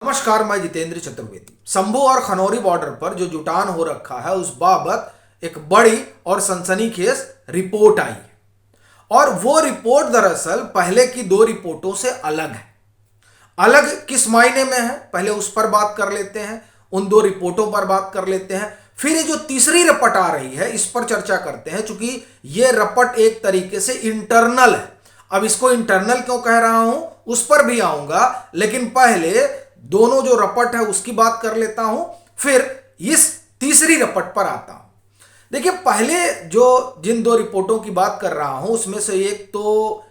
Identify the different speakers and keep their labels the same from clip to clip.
Speaker 1: नमस्कार, मैं जितेंद्र चतुर्वेदी। शंभू और खनौरी बॉर्डर पर जो जुटान हो रखा है उस बाबत एक बड़ी और सनसनीखेज रिपोर्ट आई है। और वो रिपोर्ट दरअसल पहले की दो रिपोर्टों से अलग है। अलग किस मायने में है, पहले उस पर बात कर लेते हैं, उन दो रिपोर्टों पर बात कर लेते हैं, फिर ये जो तीसरी रपट आ रही है इस पर चर्चा करते हैं। चूंकि ये रपट एक तरीके से इंटरनल है। अब इसको इंटरनल क्यों कह रहा हूं उस पर भी आऊंगा, लेकिन पहले दोनों जो रपट है उसकी बात कर लेता हूं, फिर इस तीसरी रपट पर आता हूं। देखिए, पहले जो जिन दो रिपोर्टों की बात कर रहा हूं उसमें से एक तो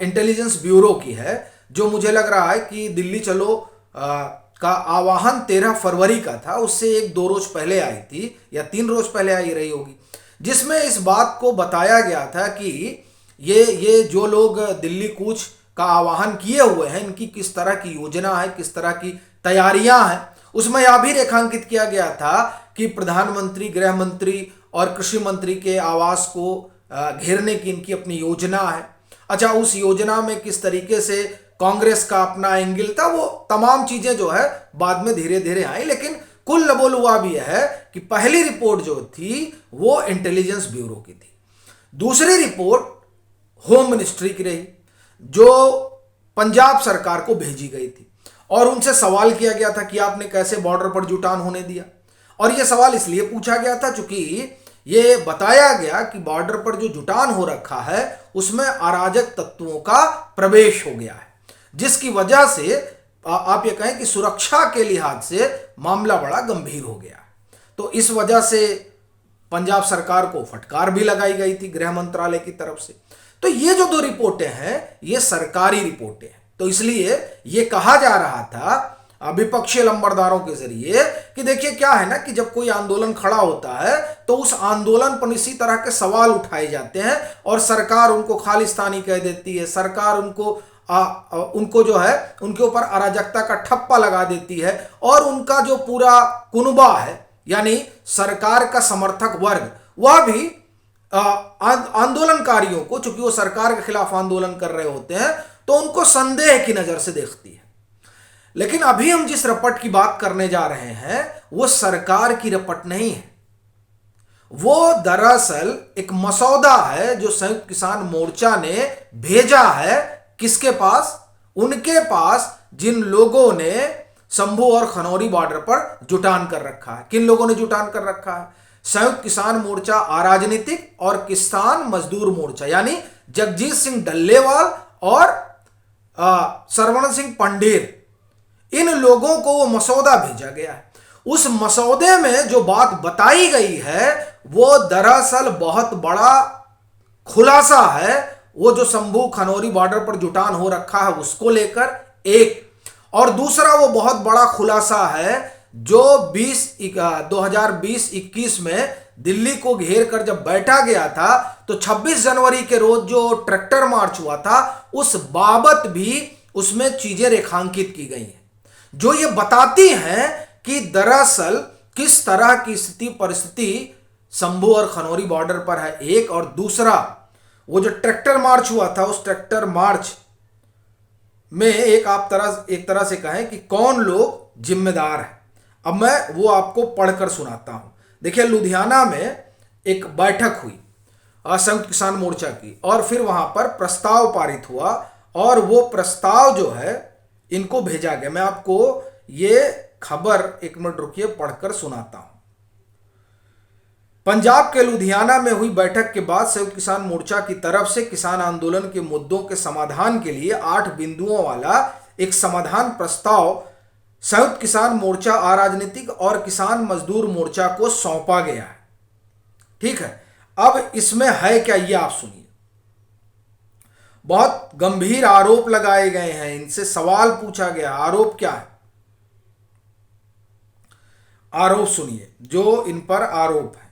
Speaker 1: इंटेलिजेंस ब्यूरो की है, जो मुझे लग रहा है कि दिल्ली चलो का आह्वान 13 फरवरी का था, उससे एक दो रोज पहले आई थी या 3 रोज पहले आई रही होगी, जिसमें इस बात को बताया गया था कि ये जो लोग दिल्ली कूच का आह्वान किए हुए हैं इनकी किस तरह की योजना है, किस तरह की तैयारियां हैं। उसमें यह भी रेखांकित किया गया था कि प्रधानमंत्री, गृह मंत्री और कृषि मंत्री के आवास को घेरने की इनकी अपनी योजना है। अच्छा, उस योजना में किस तरीके से कांग्रेस का अपना एंगल था, वो तमाम चीजें जो है बाद में धीरे धीरे आई, लेकिन कुल नबोल हुआ भी है कि पहली रिपोर्ट जो थी वो इंटेलिजेंस ब्यूरो की थी। दूसरी रिपोर्ट होम मिनिस्ट्री की रही, जो पंजाब सरकार को भेजी गई थी, और उनसे सवाल किया गया था कि आपने कैसे बॉर्डर पर जुटान होने दिया। और यह सवाल इसलिए पूछा गया था चूंकि ये बताया गया कि बॉर्डर पर जो जुटान हो रखा है उसमें अराजक तत्वों का प्रवेश हो गया है, जिसकी वजह से आप ये कहें कि सुरक्षा के लिहाज से मामला बड़ा गंभीर हो गया। तो इस वजह से पंजाब सरकार को फटकार भी लगाई गई थी गृह मंत्रालय की तरफ से। तो ये जो दो रिपोर्टें हैं ये सरकारी रिपोर्टें हैं, तो इसलिए ये कहा जा रहा था विपक्षी लंबरदारों के जरिए कि देखिए क्या है ना कि जब कोई आंदोलन खड़ा होता है तो उस आंदोलन पर इसी तरह के सवाल उठाए जाते हैं और सरकार उनको खालिस्तानी कह देती है, सरकार उनको जो है उनके ऊपर अराजकता का ठप्पा लगा देती है, और उनका जो पूरा कुनबा है यानी सरकार का समर्थक वर्ग वह भी आंदोलनकारियों को, चूंकि वो सरकार के खिलाफ आंदोलन कर रहे होते हैं, तो उनको संदेह की नजर से देखती है। लेकिन अभी हम जिस रपट की बात करने जा रहे हैं वो सरकार की रपट नहीं है, वो दरअसल एक मसौदा है जो संयुक्त किसान मोर्चा ने भेजा है। किसके पास? उनके पास जिन लोगों ने शंभू और खनौरी बॉर्डर पर जुटान कर रखा है। किन लोगों ने जुटान कर रखा है? संयुक्त किसान मोर्चा अराजनीतिक और किसान मजदूर मोर्चा, यानी जगजीत सिंह डल्लेवाल और सरवण सिंह पंडेर, इन लोगों को वो मसौदा भेजा गया है। उस मसौदे में जो बात बताई गई है वो दरअसल बहुत बड़ा खुलासा है। वो जो शंभू खनौरी बॉर्डर पर जुटान हो रखा है उसको लेकर एक, और दूसरा वो बहुत बड़ा खुलासा है जो 2020-21 में दिल्ली को घेर कर जब बैठा गया था तो 26 जनवरी के रोज जो ट्रैक्टर मार्च हुआ था उस बाबत भी उसमें चीजें रेखांकित की गई हैं, जो ये बताती हैं कि दरअसल किस तरह की स्थिति परिस्थिति शंभू और खनौरी बॉर्डर पर है। एक, और दूसरा वो जो ट्रैक्टर मार्च हुआ था उस ट्रैक्टर मार्च में एक तरह से कहें कि कौन लोग जिम्मेदार हैं। अब मैं वो आपको पढ़कर सुनाता हूं। देखिए, लुधियाना में एक बैठक हुई संयुक्त किसान मोर्चा की, और फिर वहां पर प्रस्ताव पारित हुआ, और वो प्रस्ताव जो है इनको भेजा गया। मैं आपको ये खबर, एक मिनट रुकिए, पढ़कर सुनाता हूं। पंजाब के लुधियाना में हुई बैठक के बाद संयुक्त किसान मोर्चा की तरफ से किसान आंदोलन के मुद्दों के समाधान के लिए 8 बिंदुओं वाला एक समाधान प्रस्ताव संयुक्त किसान मोर्चा अराजनीतिक और किसान मजदूर मोर्चा को सौंपा गया है। ठीक है, अब इसमें है क्या ये आप सुनिए। बहुत गंभीर आरोप लगाए गए हैं, इनसे सवाल पूछा गया। आरोप क्या है? आरोप सुनिए जो इन पर आरोप है।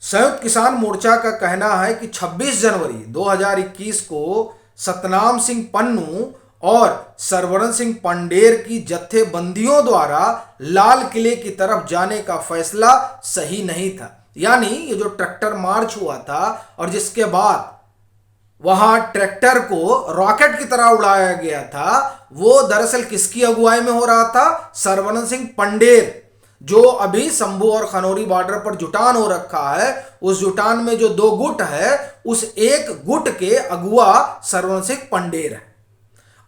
Speaker 1: संयुक्त किसान मोर्चा का कहना है कि 26 जनवरी 2021 को सतनाम सिंह पन्नू और सरवरण सिंह पंडेर की जत्थेबंदियों द्वारा लाल किले की तरफ जाने का फैसला सही नहीं था। यानी ये जो ट्रैक्टर मार्च हुआ था और जिसके बाद वहां ट्रैक्टर को रॉकेट की तरह उड़ाया गया था, वो दरअसल किसकी अगुवाई में हो रहा था? सरवनन सिंह पंडेर, जो अभी शंभू और खनौरी बॉर्डर पर जुटान हो रखा है। उस जुटान में जो 2 गुट है, उस एक गुट के अगुआ सरवनन सिंह पंडेर है।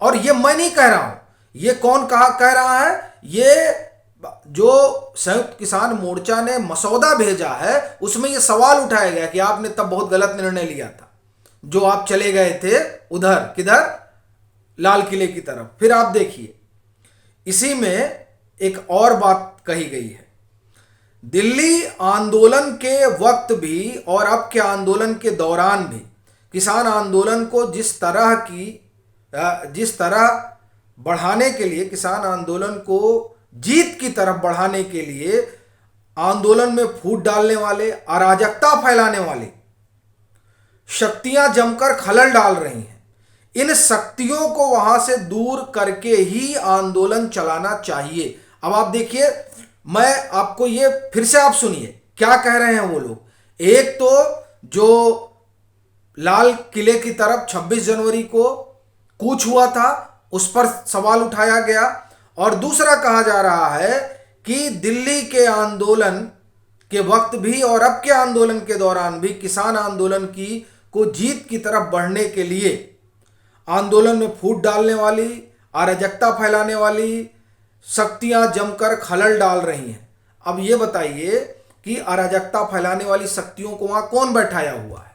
Speaker 1: और ये मैं नहीं कह रहा हूं, ये कौन कह रहा है? ये जो संयुक्त किसान मोर्चा ने मसौदा भेजा है, उसमें यह सवाल उठाया गया कि आपने तब बहुत गलत निर्णय लिया था, जो आप चले गए थे उधर, किधर? लाल किले की तरफ। फिर आप देखिए, इसी में एक और बात कही गई है। दिल्ली आंदोलन के वक्त भी और अब के आंदोलन के दौरान भी किसान आंदोलन को जिस तरह बढ़ाने के लिए, किसान आंदोलन को जीत की तरफ बढ़ाने के लिए आंदोलन में फूट डालने वाले, अराजकता फैलाने वाले शक्तियां जमकर खलल डाल रही हैं। इन शक्तियों को वहां से दूर करके ही आंदोलन चलाना चाहिए। अब आप देखिए, मैं आपको ये फिर से आप सुनिए क्या कह रहे हैं वो लोग। एक तो जो लाल किले की तरफ 26 जनवरी को कूच हुआ था, उस पर सवाल उठाया गया, और दूसरा कहा जा रहा है कि दिल्ली के आंदोलन के वक्त भी और अब के आंदोलन के दौरान भी किसान आंदोलन को जीत की तरफ बढ़ने के लिए आंदोलन में फूट डालने वाली, अराजकता फैलाने वाली शक्तियां जमकर खलल डाल रही हैं। अब ये बताइए कि अराजकता फैलाने वाली शक्तियों को वहां कौन बैठाया हुआ है?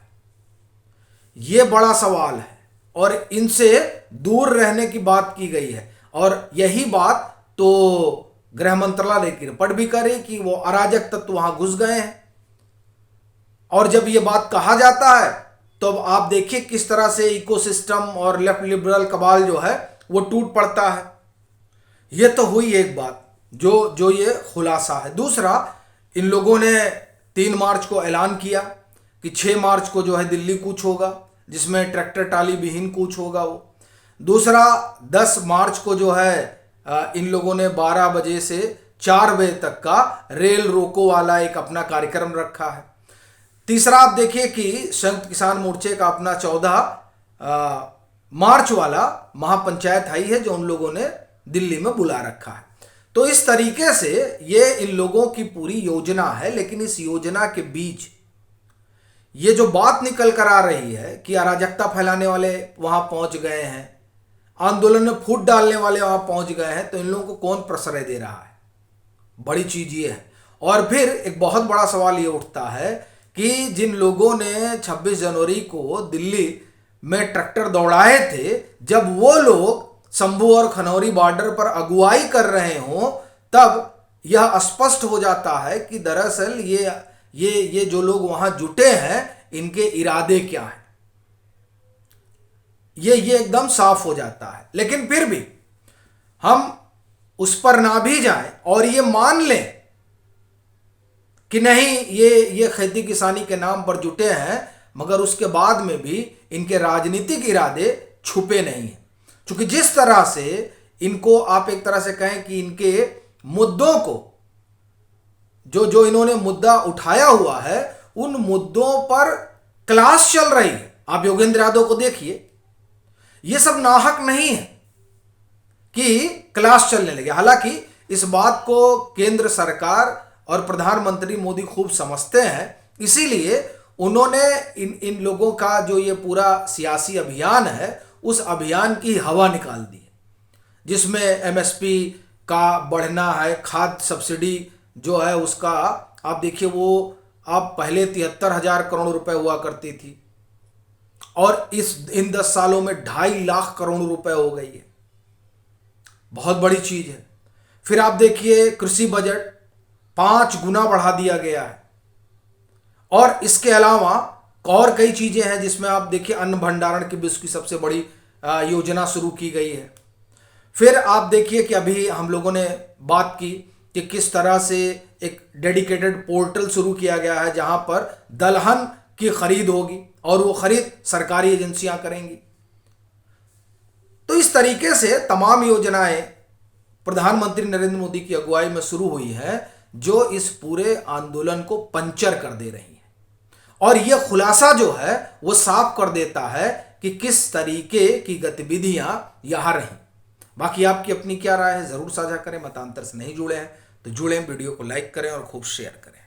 Speaker 1: ये बड़ा सवाल है, और इनसे दूर रहने की बात की गई है। और यही बात तो गृह मंत्रालय की रिपोर्ट भी करे कि वो अराजक तत्व वहां घुस गए हैं। और जब ये बात कहा जाता है, तो अब आप देखिए किस तरह से इकोसिस्टम और लेफ्ट लिबरल कबाल जो है वो टूट पड़ता है। ये तो हुई एक बात, जो ये खुलासा है। दूसरा, इन लोगों ने 3 मार्च को ऐलान किया कि 6 मार्च को जो है दिल्ली कूच होगा, जिसमें ट्रैक्टर टाली विहीन कूच होगा वो। दूसरा, 10 मार्च को जो है इन लोगों ने 12 बजे से 4 बजे तक का रेल रोको वाला एक अपना कार्यक्रम रखा है। तीसरा, आप देखिए कि संयुक्त किसान मोर्चे का अपना 14 मार्च वाला महापंचायत आई है, जो उन लोगों ने दिल्ली में बुला रखा है। तो इस तरीके से ये इन लोगों की पूरी योजना है। लेकिन इस योजना के बीच ये जो बात निकल कर आ रही है कि अराजकता फैलाने वाले वहां पहुंच गए हैं, आंदोलन में फूट डालने वाले वहां पहुंच गए हैं, तो इन लोगों को कौन प्रश्रय दे रहा है? बड़ी चीज ये है। और फिर एक बहुत बड़ा सवाल ये उठता है कि जिन लोगों ने 26 जनवरी को दिल्ली में ट्रैक्टर दौड़ाए थे, जब वो लोग शंभू और खनौरी बॉर्डर पर अगुवाई कर रहे हों, तब यह स्पष्ट हो जाता है कि दरअसल ये जो लोग वहां जुटे हैं, इनके इरादे क्या हैं। ये एकदम साफ हो जाता है। लेकिन फिर भी हम उस पर ना भी जाएं और ये मान लें कि नहीं, ये खेती किसानी के नाम पर जुटे हैं, मगर उसके बाद में भी इनके राजनीतिक इरादे छुपे नहीं हैं। क्योंकि जिस तरह से इनको आप एक तरह से कहें कि इनके मुद्दों को जो इन्होंने मुद्दा उठाया हुआ है, उन मुद्दों पर क्लास चल रही है। आप योगेंद्र यादव को देखिए, ये सब नाहक नहीं है कि क्लास चलने लगे। हालांकि इस बात को केंद्र सरकार और प्रधानमंत्री मोदी खूब समझते हैं, इसीलिए उन्होंने इन लोगों का जो ये पूरा सियासी अभियान है, उस अभियान की हवा निकाल दी है, जिसमें एमएसपी का बढ़ना है, खाद्य सब्सिडी जो है उसका आप देखिए, वो आप पहले 73,000 करोड़ रुपए हुआ करती थी, और इन 10 सालों में 2.5 लाख करोड़ रुपए हो गई है। बहुत बड़ी चीज है। फिर आप देखिए कृषि बजट 5 गुना बढ़ा दिया गया है, और इसके अलावा और कई चीजें हैं, जिसमें आप देखिए अन्न भंडारण की विश्व की सबसे बड़ी योजना शुरू की गई है। फिर आप देखिए कि अभी हम लोगों ने बात की कि किस तरह से एक डेडिकेटेड पोर्टल शुरू किया गया है, जहां पर दलहन की खरीद होगी और वो खरीद सरकारी एजेंसियां करेंगी। तो इस तरीके से तमाम योजनाएं प्रधानमंत्री नरेंद्र मोदी की अगुवाई में शुरू हुई हैं, जो इस पूरे आंदोलन को पंचर कर दे रही हैं। और यह खुलासा जो है वो साफ कर देता है कि किस तरीके की गतिविधियां यहां रही। बाकी आपकी अपनी क्या राय है जरूर साझा करें। मतांतर से नहीं जुड़े हैं तो जुड़ें, वीडियो को लाइक करें और खूब शेयर करें।